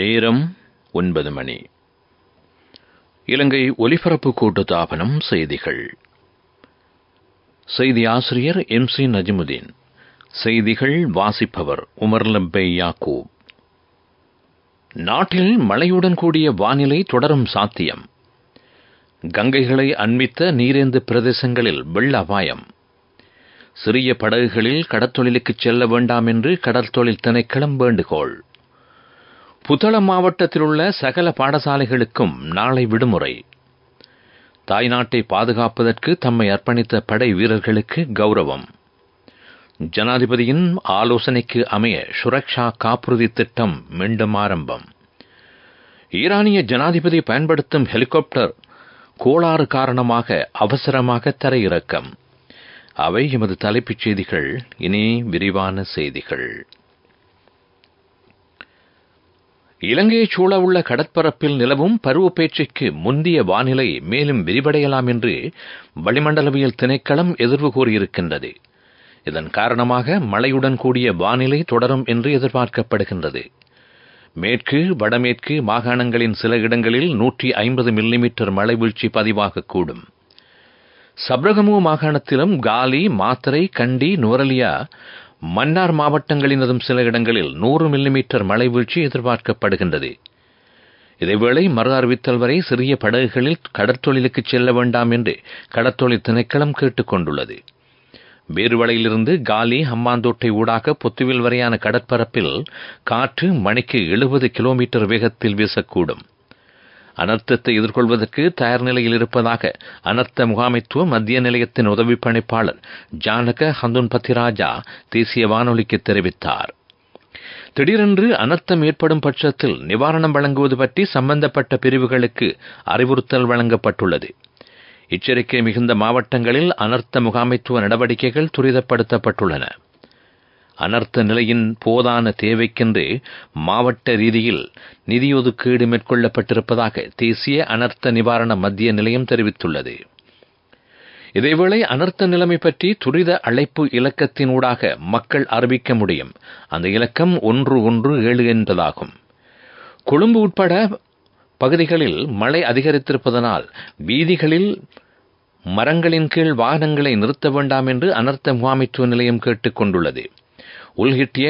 நேரம் 9 மணி. இலங்கை ஒலிபரப்பு கூட்டுத்தாபனம் செய்திகள். செய்தி ஆசிரியர் MC நஜிமுதீன். செய்திகள் வாசிப்பவர் உமர் லப்பை யாக்கூப். நாட்டில் மழையுடன் கூடிய வானிலை தொடரும் சாத்தியம். கங்கைகளை அண்மித்த நீரேந்து பிரதேசங்களில் வெள்ள அபாயம். சிறிய படகுகளில் கடற்தொழிலுக்கு செல்ல வேண்டாம் என்று கடற்தொழில் திணைக்களம் வேண்டுகோள். புத்தளம் மாவட்டத்தில் உள்ள சகல பாடசாலைகளுக்கும் நாளை விடுமுறை. தாய்நாட்டை பாதுகாப்பதற்கு தம்மை அர்ப்பணித்த படை வீரர்களுக்கு கௌரவம். ஜனாதிபதியின் ஆலோசனைக்கு அமைய சுரக்ஷா காப்புறுதி திட்டம் மீண்டும் ஆரம்பம். ஈரானிய ஜனாதிபதி பயன்படுத்தும் ஹெலிகாப்டர் கோளாறு காரணமாக அவசரமாக தரையிறக்கம். அவை எமது தலைப்புச் செய்திகள். இனி விரிவான செய்திகள். இலங்கையைச் சூழவுள்ள கடற்பரப்பில் நிலவும் பருவப்பேட்சைக்கு முந்திய வானிலை மேலும் விரிவடையலாம் என்று வளிமண்டலவியல் திணைக்களம் எதிர்வு கூறியிருக்கின்றது. இதன் காரணமாக மழையுடன் கூடிய வானிலை தொடரும் என்று எதிர்பார்க்கப்படுகின்றது. மேற்கு வடமேற்கு மாகாணங்களின் சில இடங்களில் 150 மில்லிமீட்டர் மழை வீழ்ச்சி பதிவாகக்கூடும். சப்ரகமு மாகாணத்திலும் காலி, மாத்தறை, கண்டி, நுவரலியா, மன்னார் மாவட்டங்களினதும் சில இடங்களில் 100 மில்லிமீட்டர் மழை வீழ்ச்சி எதிர்பார்க்கப்படுகின்றது. இதேவேளை மறு அறிவித்தல் வரை சிறிய படகுகளில் கடற்தொழிலுக்கு செல்ல வேண்டாம் என்று கடற்தொழில் திணைக்களம் கேட்டுக் கொண்டுள்ளது. வேறுவளையிலிருந்து காலி, ஹம்மாந்தோட்டை ஊடாக பொத்துவில் வரையான கடற்பரப்பில் காற்று மணிக்கு 70 கிலோமீட்டர் வேகத்தில் வீசக்கூடும். அனர்த்தத்தை எதிர்கொள்வதற்கு தயார் நிலையில் இருப்பதாக அனர்த்த முகாமைத்துவ மத்திய நிலையத்தின் உதவி பணிப்பாளர் ஜானக ஹந்துன்பத்திராஜா தேசிய வானொலிக்கு தெரிவித்தார். திடீரென்று அனர்த்தம் ஏற்படும் பட்சத்தில் நிவாரணம் வழங்குவது பற்றி சம்பந்தப்பட்ட பிரிவுகளுக்கு அறிவுறுத்தல் வழங்கப்பட்டுள்ளது. எச்சரிக்கை மிகுந்த மாவட்டங்களில் அனர்த்த முகாமைத்துவ நடவடிக்கைகள் துரிதப்படுத்தப்பட்டுள்ளன. அனர்த்த நிலையின் போதான தேவைக்கென்று மாவட்ட ரீதியில் நிதி ஒதுக்கீடு மேற்கொள்ளப்பட்டிருப்பதாக தேசிய அனர்த்த நிவாரண மத்திய நிலையம் தெரிவித்துள்ளது. இதேவேளை அனர்த்த நிலைமை பற்றி துரித அழைப்பு இலக்கத்தினூடாக மக்கள் அறிவிக்க முடியும். அந்த இலக்கம் 117 என்பதாகும். கொழும்பு உட்பட பகுதிகளில் மழை அதிகரித்திருப்பதனால் வீதிகளில் மரங்களின் கீழ் வாகனங்களை நிறுத்த வேண்டாம் என்று அனர்த்த முகாமைத்துவ நிலையம் கேட்டுக் கொண்டுள்ளது. உள்கிட்டிய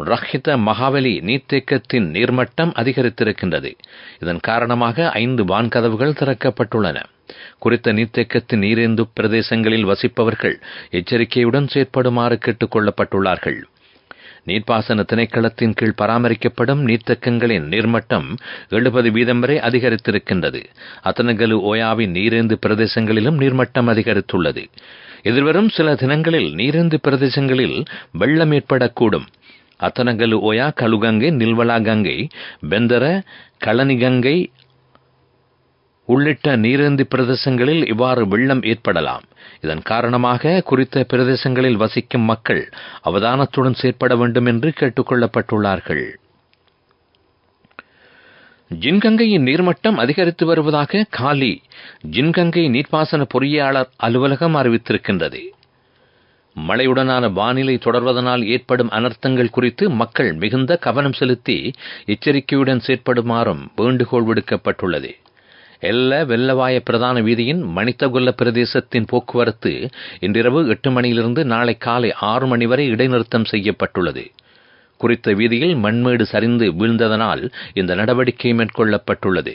ரஹித மகாவலி நீர்த்தேக்கத்தின் நீர்மட்டம் அதிகரித்திருக்கின்றது. இதன் காரணமாக 5 வான்கதவுகள் திறக்கப்பட்டுள்ளன. குறித்த நீர்த்தேக்கத்தின் நீரேந்து பிரதேசங்களில் வசிப்பவர்கள் எச்சரிக்கையுடன் செயற்படுமாறு கேட்டுக் கொள்ளப்பட்டுள்ளார்கள். நீர்ப்பாசன திணைக்களத்தின் கீழ் பராமரிக்கப்படும் நீர்த்தேக்கங்களின் நீர்மட்டம் 70% வரை அதிகரித்திருக்கின்றது. அத்தனகலு ஓயாவின் நீரேந்து பிரதேசங்களிலும் நீர்மட்டம் அதிகரித்துள்ளது. எதிர்வரும் சில தினங்களில் நீரேந்து பிரதேசங்களில் வெள்ளம் ஏற்படக்கூடும். அத்தனகலு ஓயா, கலுகங்கை, நில்வலா கங்கை, பெந்தர, களனி கங்கை உள்ளிட்ட நீரேந்து பிரதேசங்களில் இவ்வாறு வெள்ளம் ஏற்படலாம். இதன் காரணமாக குறித்த பிரதேசங்களில் வசிக்கும் மக்கள் அவதானத்துடன் செயற்பட வேண்டும் என்று கேட்டுக் கொள்ளப்பட்டுள்ளார்கள். ஜின்கங்கையின் நீர்மட்டம் அதிகரித்து வருவதாக காலி ஜின்கங்கை நீர்ப்பாசன பொறியாளர் அலுவலகம் அறிவித்திருக்கின்றது. மழையுடனான வானிலை தொடர்வதனால் ஏற்படும் அனர்த்தங்கள் குறித்து மக்கள் மிகுந்த கவனம் செலுத்தி எச்சரிக்கையுடன் செயற்படுமாறும் வேண்டுகோள் விடுக்கப்பட்டுள்ளது. வெள்ளவாய பிரதான வீதியின் மணித்தகுல்ல பிரதேசத்தின் போக்குவரத்து இன்றிரவு 8 மணியிலிருந்து நாளை காலை 6 மணி வரை இடைநிறுத்தம் செய்யப்பட்டுள்ளது. குறித்த வீதியில் மண்மேடு சரிந்து வீழ்ந்ததனால் இந்த நடவடிக்கை மேற்கொள்ளப்பட்டுள்ளது.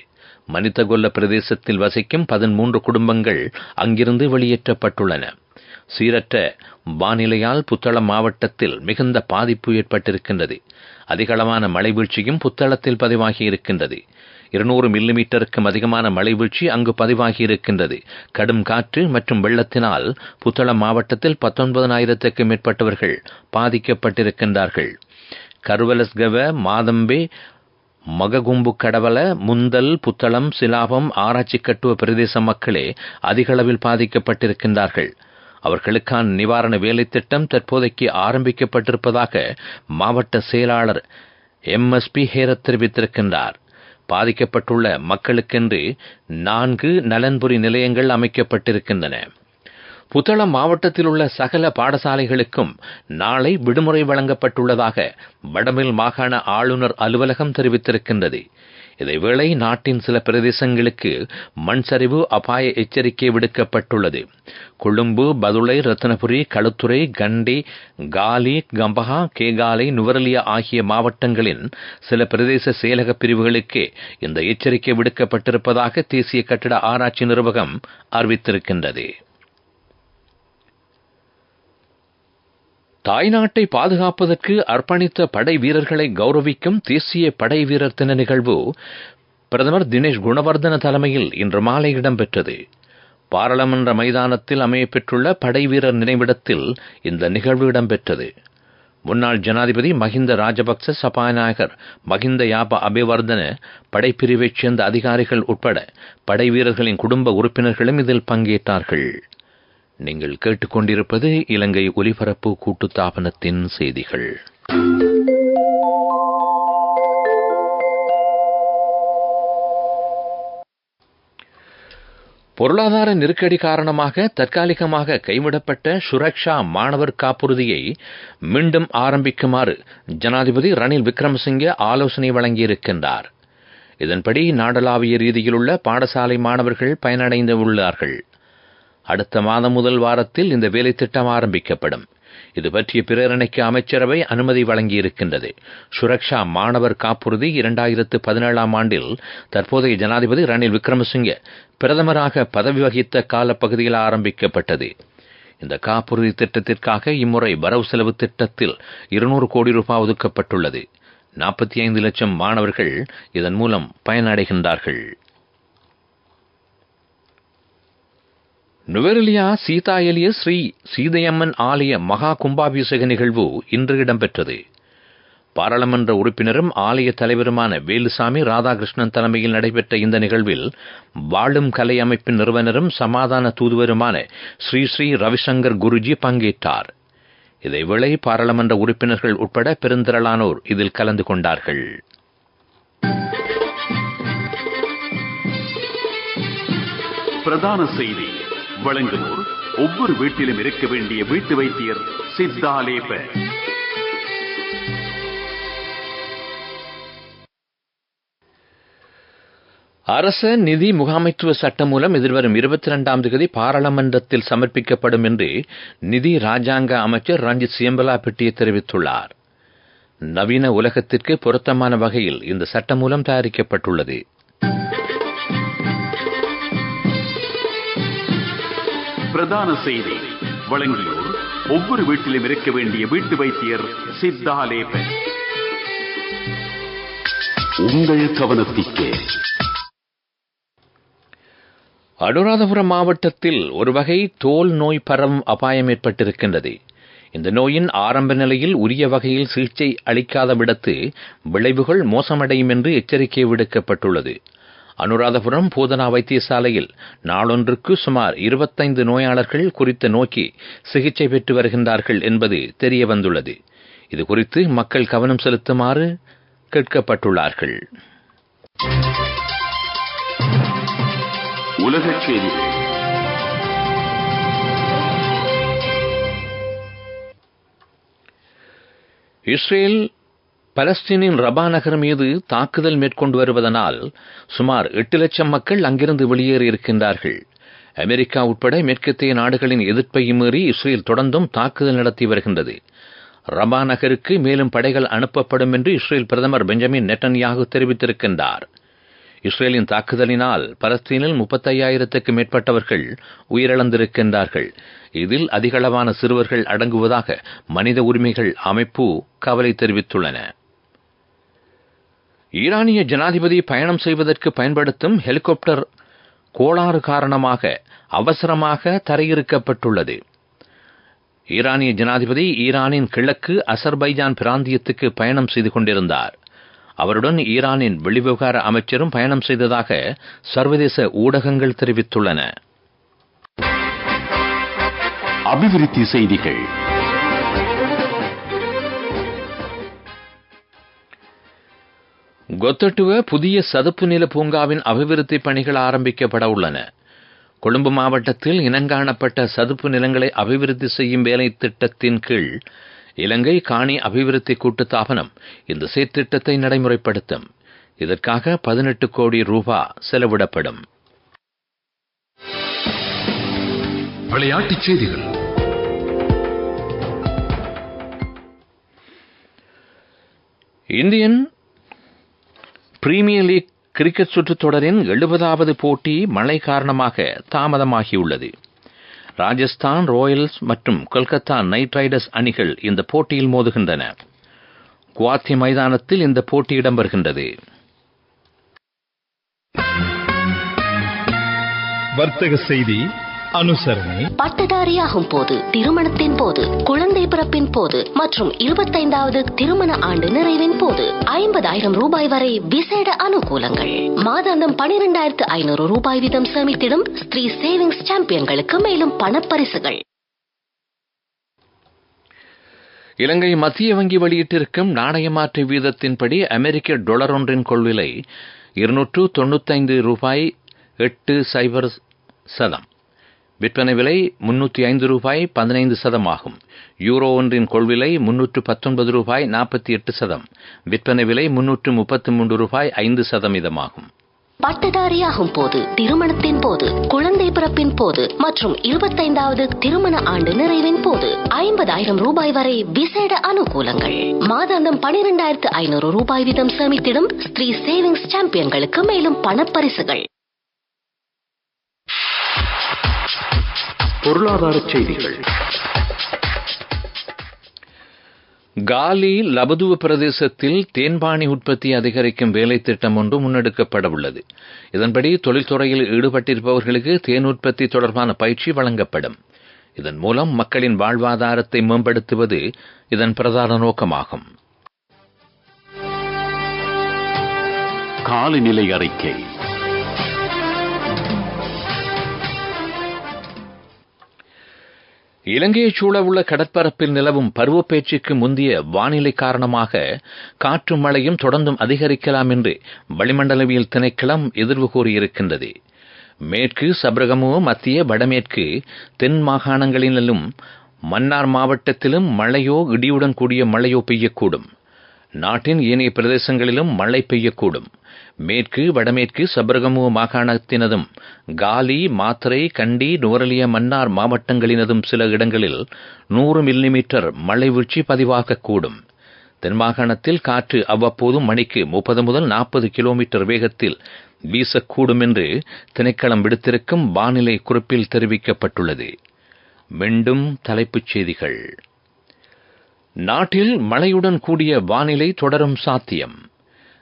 மணித்தகுல்ல பிரதேசத்தில் வசிக்கும் 13 குடும்பங்கள் அங்கிருந்து வெளியேற்றப்பட்டுள்ளன. சீரற்ற வானிலையால் புத்தளம் மாவட்டத்தில் மிகுந்த பாதிப்பு ஏற்பட்டிருக்கின்றது. அதிகளவான மழை வீழ்ச்சியும் புத்தளத்தில் பதிவாகியிருக்கின்றது. 200 மில்லிமீட்டருக்கும் அதிகமான மழை வீழ்ச்சி அங்கு பதிவாகியிருக்கின்றது. கடும் காற்று மற்றும் வெள்ளத்தினால் புத்தளம் மாவட்டத்தில் 19,000க்கும் மேற்பட்டவர்கள் பாதிக்கப்பட்டிருக்கின்றார்கள். கருவலஸ்கவ, மாதம்பே, மககும்பு கடவல, முந்தல், புத்தளம், சிலாபம், ஆராய்ச்சி கட்டுவ பிரதேச மக்களே அதிகளவில் பாதிக்கப்பட்டிருக்கின்றார்கள். அவர்களுக்கான நிவாரண வேலைத்திட்டம் தற்போதைக்கு ஆரம்பிக்கப்பட்டிருப்பதாக மாவட்ட செயலாளர் MSP ஹேரத் தெரிவித்திருக்கின்றார். பாதிக்கப்பட்டுள்ள மக்களுக்கென்று 4 நலன்புரி நிலையங்கள் அமைக்கப்பட்டிருக்கின்றன. புத்தளம் மாவட்டத்தில் உள்ள சகல பாடசாலைகளுக்கும் நாளை விடுமுறை வழங்கப்பட்டுள்ளதாக வடமேல் மாகாண ஆளுநர் அலுவலகம் தெரிவித்திருக்கின்றது. இதேவேளை நாட்டின் சில பிரதேசங்களுக்கு மண் சரிவு அபாய எச்சரிக்கை விடுக்கப்பட்டுள்ளது. கொழும்பு, பதுளை, ரத்தினபுரி, களுத்துறை, கண்டி, காலி, கம்பஹா, கேகாலை, நுவரெலியா ஆகிய மாவட்டங்களின் சில பிரதேச செயலக பிரிவுகளுக்கே இந்த எச்சரிக்கை விடுக்கப்பட்டிருப்பதாக தேசிய கட்டிட ஆராய்ச்சி நிறுவனம் அறிவித்திருக்கின்றது. தாய்நாட்டை பாதுகாப்பதற்கு அர்ப்பணித்த படை வீரர்களை கௌரவிக்கும் தேசிய படை வீரர் தின நிகழ்வு பிரதமர் தினேஷ் குணவர்தன தலைமையில் இன்று மாலை இடம்பெற்றது. பாராளுமன்ற மைதானத்தில் அமையப்பெற்றுள்ள படை வீரர் நினைவிடத்தில் இந்த நிகழ்வு இடம்பெற்றது. முன்னாள் ஜனாதிபதி மஹிந்த ராஜபக்ச, சபாநாயகர் மஹிந்த யாப அபிவர்தன, படைப்பிரிவைச் சேர்ந்த அதிகாரிகள் உட்பட படை வீரர்களின் குடும்ப உறுப்பினர்களும் இதில் பங்கேற்றார்கள். நீங்கள் கேட்டுக்கொண்டிருப்பது இலங்கை ஒலிபரப்பு கூட்டுத்தாபனத்தின் செய்திகள். பொருளாதார நெருக்கடி காரணமாக தற்காலிகமாக கைவிடப்பட்ட சுரக்ஷா மாணவர் காப்புறுதியை மீண்டும் ஆரம்பிக்குமாறு ஜனாதிபதி ரணில் விக்ரமசிங்கே ஆலோசனை வழங்கியிருக்கின்றார். இதன்படி நாடளாவிய ரீதியிலுள்ள பாடசாலை மாணவர்கள் பயனடைந்துள்ளார்கள். அடுத்த மாதம் முதல் வாரத்தில் இந்த வேலை திட்டம் ஆரம்பிக்கப்படும். இது பற்றிய பிரேரணைக்கு அமைச்சரவை அனுமதி வழங்கியிருக்கின்றது. சுரக்ஷா மாணவர் காப்புறுதி 2017 ஆண்டில் தற்போதைய ஜனாதிபதி ரணில் விக்ரமசிங்கே பிரதமராக பதவி வகித்த காலப்பகுதியில் ஆரம்பிக்கப்பட்டது. இந்த காப்புறுதி திட்டத்திற்காக இம்முறை வரவு செலவு திட்டத்தில் 200 கோடி ரூபாய் ஒதுக்கப்பட்டுள்ளது. 45 லட்சம் மாணவர்கள் இதன் மூலம் பயனடைகின்றார்கள். நுவரெலியா சீதா எலிய ஸ்ரீ சீதையம்மன் ஆலய மகா கும்பாபிஷேக நிகழ்வு இன்று இடம்பெற்றது. பாராளுமன்ற உறுப்பினரும் ஆலய தலைவருமான வேலுசாமி ராதாகிருஷ்ணன் தலைமையில் நடைபெற்ற இந்த நிகழ்வில் வாழும் கலை அமைப்பின் நிறுவனரும் சமாதான தூதுவருமான ஸ்ரீ ஸ்ரீ ரவிசங்கர் குருஜி பங்கேற்றார். இதேவேளை பாராளுமன்ற உறுப்பினர்கள் உட்பட பெருந்திரளானோர் இதில் கலந்து கொண்டார்கள். பிரதான செய்தி வழங்குவோர் ஒவ்வொரு வீட்டிலும் இருக்க வேண்டிய வீட்டு வைத்தியர் சித்தாலேப. அரச நிதி முகாமைத்துவ சட்டம் மூலம் எதிர்வரும் 22ஆம் தேதி பாராளுமன்றத்தில் சமர்ப்பிக்கப்படும் என்று நிதி ராஜாங்க அமைச்சர் ரஞ்சித் சியம்பலாபிட்டிய தெரிவித்துள்ளார். நவீன உலகத்திற்கு பொருத்தமான வகையில் இந்த சட்டம் மூலம் தயாரிக்கப்பட்டுள்ளது. பிரதான செய்தி வழங்கியோர் ஒவ்வொரு வீட்டிலும் இருக்க வேண்டிய வீட்டு வைத்தியர் சித்தாலேப. உங்கள் கவனத்திற்கு. அனுராதபுரம் மாவட்டத்தில் ஒரு வகை தோல் நோய் பரவும் அபாயம் ஏற்பட்டிருக்கின்றது. இந்த நோயின் ஆரம்ப நிலையில் உரிய வகையில் சிகிச்சை அளிக்காத விடத்து விளைவுகள் மோசமடையும் என்று எச்சரிக்கை விடுக்கப்பட்டுள்ளது. அனுராதபுரம் போதனா வைத்தியசாலையில் நாளொன்றுக்கு சுமார் 25 நோயாளர்கள் குறித்த நோக்கி சிகிச்சை பெற்று வருகின்றார்கள் என்பது தெரியவந்துள்ளது. இதுகுறித்து மக்கள் கவனம் செலுத்துமாறு கேட்கப்பட்டுள்ளார்கள். உலகச் செய்திகள். இஸ்ரேல் பலஸ்தீனின் ரபா நகர் மீது தாக்குதல் மேற்கொண்டு வருவதனால் சுமார் 8 லட்சம் மக்கள் அங்கிருந்து வெளியேறியிருக்கின்றார்கள். அமெரிக்கா உட்பட மேற்கத்திய நாடுகளின் எதிர்ப்பை மீறி இஸ்ரேல் தொடர்ந்தும் தாக்குதல் நடத்தி வருகின்றது. ரபா நகருக்கு மேலும் படைகள் அனுப்பப்படும் என்று இஸ்ரேல் பிரதமர் பெஞ்சமின் நெட்டன்யாகு தெரிவித்திருக்கின்றார். இஸ்ரேலின் தாக்குதலினால் பலஸ்தீனில் 35,000க்கு மேற்பட்டவர்கள் உயிரிழந்திருக்கின்றார்கள். இதில் அதிகளவான சிறுவர்கள் அடங்குவதாக மனித உரிமைகள் அமைப்பு கவலை தெரிவித்துள்ளன. ஈரானிய ஜனாதிபதி பயணம் செய்வதற்கு பயன்படுத்தும் ஹெலிகாப்டர் கோளாறு காரணமாக அவசரமாக தரையிறக்கப்பட்டுள்ளது. ஈரானிய ஜனாதிபதி ஈரானின் கிழக்கு அசர்பைஜான் பிராந்தியத்துக்கு பயணம் செய்து கொண்டிருந்தார். அவருடன் ஈரானின் வெளிவிவகார அமைச்சரும் பயணம் செய்ததாக சர்வதேச ஊடகங்கள் தெரிவித்துள்ளன. அபிவிருத்தி செய்திகள். கொத்தட்டுவ புதிய சதுப்பு நில பூங்காவின் அபிவிருத்தி பணிகள் ஆரம்பிக்கப்பட உள்ளன. கொழும்பு மாவட்டத்தில் இனங்காணப்பட்ட சதுப்பு நிலங்களை அபிவிருத்தி செய்யும் வேலை திட்டத்தின் கீழ் இலங்கை காணி அபிவிருத்தி கூட்டுத்தாபனம் இந்த செயற்திட்டத்தை நடைமுறைப்படுத்தும். இதற்காக 18 கோடி ரூபாய் செலவிடப்படும். விளையாட்டுச் செய்திகள். இந்தியன் பிரீமியர் லீக் கிரிக்கெட் சுற்றுத் தொடரின் 70வது போட்டி மழை காரணமாக தாமதமாகியுள்ளது. ராஜஸ்தான் ராயல்ஸ் மற்றும் கொல்கத்தா நைட் ரைடர்ஸ் அணிகள் இந்த போட்டியில் மோதுகின்றன. குவாத்தி மைதானத்தில் இந்த போட்டி இடம்பெறுகின்றது. வர்த்தக செய்தி அனுசரணை. பட்டதாரியாகும் போது, திருமணத்தின் போது, குழந்தை பிறப்பின் போது மற்றும் 25வது திருமண ஆண்டு நிறைவின் போது 50,000 ரூபாய் வரை விசேட அனுகூலங்கள். மாதாந்தம் 12,500 ரூபாய் வீதம் சேமித்திடும் ஸ்ரீ சேவிங்ஸ் சாம்பியன்களுக்கு மேலும் பணப்பரிசுகள். இலங்கை மத்திய வங்கி வெளியிட்டிருக்கும் நாணய மாற்று வீதத்தின்படி அமெரிக்க டாலர் ஒன்றின் கொள்விலை 295 ரூபாய் 80 விற்பனை விலை 305 ரூபாய் 15 ஆகும். யூரோ ஒன்றின் கொள்விலை 319 ரூபாய் 48 விற்பனை விலை 333 ரூபாய் 5 ஆகும். பட்டதாரியாகும் போது, திருமணத்தின் போது, குழந்தை பிறப்பின் போது மற்றும் 25வது திருமண ஆண்டு நிறைவின் போது 50,000 ரூபாய் வரை விசேட அனுகூலங்கள். மாதாந்தம் 12,500 ரூபாய் வீதம் சேமித்திடும் ஸ்ரீ சேவிங்ஸ் சாம்பியன்களுக்கு மேலும் பணப்பரிசுகள். பொருளாதார செய்திகள். காலி லபதுவ பிரதேசத்தில் தேன்பாணி உற்பத்தி அதிகரிக்கும் வேலை திட்டம் ஒன்று முன்னெடுக்கப்பட உள்ளது. இதன்படி தொழில்துறையில் ஈடுபட்டிருப்பவர்களுக்கு தேன் உற்பத்தி தொடர்பான பயிற்சி வழங்கப்படும். இதன் மூலம் மக்களின் வாழ்வாதாரத்தை மேம்படுத்துவது இதன் பிரதான நோக்கமாகும். காலநிலை அறிக்கை. இலங்கையைச் சூழவுள்ள கடற்பரப்பில் நிலவும் பருவப்பேச்சுக்கு முந்தைய வானிலை காரணமாக காற்றும் மழையும் தொடர்ந்தும் அதிகரிக்கலாம் என்று வளிமண்டலவியல் திணைக்களம் எதிர்வு கூறியிருக்கின்றது. மேற்கு சபரகமு, மத்திய வடமேற்கு தென் மாகாணங்களிலும் மன்னார் மாவட்டத்திலும் மழையோ இடியுடன் கூடிய மழையோ பெய்யக்கூடும். நாட்டின் ஏனைய பிரதேசங்களிலும் மழை பெய்யக்கூடும். மேற்கு வடமேற்கு சபரகமு மாகாணத்தினதும் காலி, மாத்தறை, கண்டி, நுவரெலியா, மன்னார் மாவட்டங்களினதும் சில இடங்களில் 100 மில்லிமீட்டர் மழை வீழ்ச்சி பதிவாகக்கூடும். தென் மாகாணத்தில் காற்று அவ்வப்போது மணிக்கு 30 முதல் 40 கிலோமீட்டர் வேகத்தில் வீசக்கூடும் என்று திணைக்களம் விடுத்திருக்கும் வானிலை குறிப்பில் தெரிவிக்கப்பட்டுள்ளது. மீண்டும் தலைப்புச் செய்திகள். நாட்டில் மழையுடன் கூடிய வானிலை தொடரும் சாத்தியம்.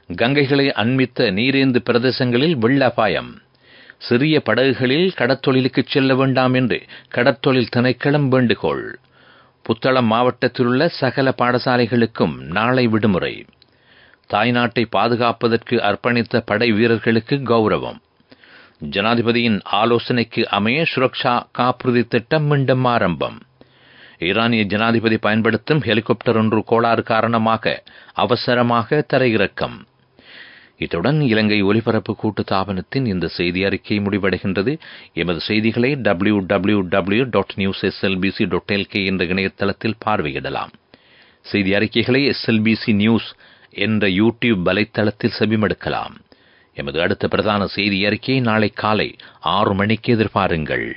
கங்கைகளை அண்மித்த நீரேந்து பிரதேசங்களில் வெள்ள அபாயம். சிறிய படகுகளில் கடற்தொழிலுக்கு செல்ல வேண்டாம் என்று கடற்தொழில் திணைக்களம் வேண்டுகோள். புத்தளம் மாவட்டத்திலுள்ள சகல பாடசாலைகளுக்கும் நாளை விடுமுறை. தாய்நாட்டை பாதுகாப்பதற்கு அர்ப்பணித்த படை வீரர்களுக்கு கௌரவம். ஜனாதிபதியின் ஆலோசனைக்கு அமைய சுரக்ஷா காப்புறுதி திட்டம் மீண்டும் ஆரம்பம். ஈரானிய ஜனாதிபதி பயன்படுத்தும் ஹெலிகாப்டர் ஒன்று கோளாறு காரணமாக அவசரமாக தரையிறக்கம். இத்துடன் இலங்கை ஒலிபரப்பு கூட்டுத்தாபனத்தின் இந்த செய்தி அறிக்கை முடிவடைகின்றது. எமது செய்திகளை www.newslbc.lk என்ற இணையதளத்தில் பார்வையிடலாம். செய்தி அறிக்கைகளை SLBC நியூஸ் என்ற யூடியூப் வலைத்தளத்தில் செவிமடுக்கலாம். எமது அடுத்த பிரதான செய்தி அறிக்கையை நாளை காலை 6 மணிக்கு எதிர்பாருங்கள்.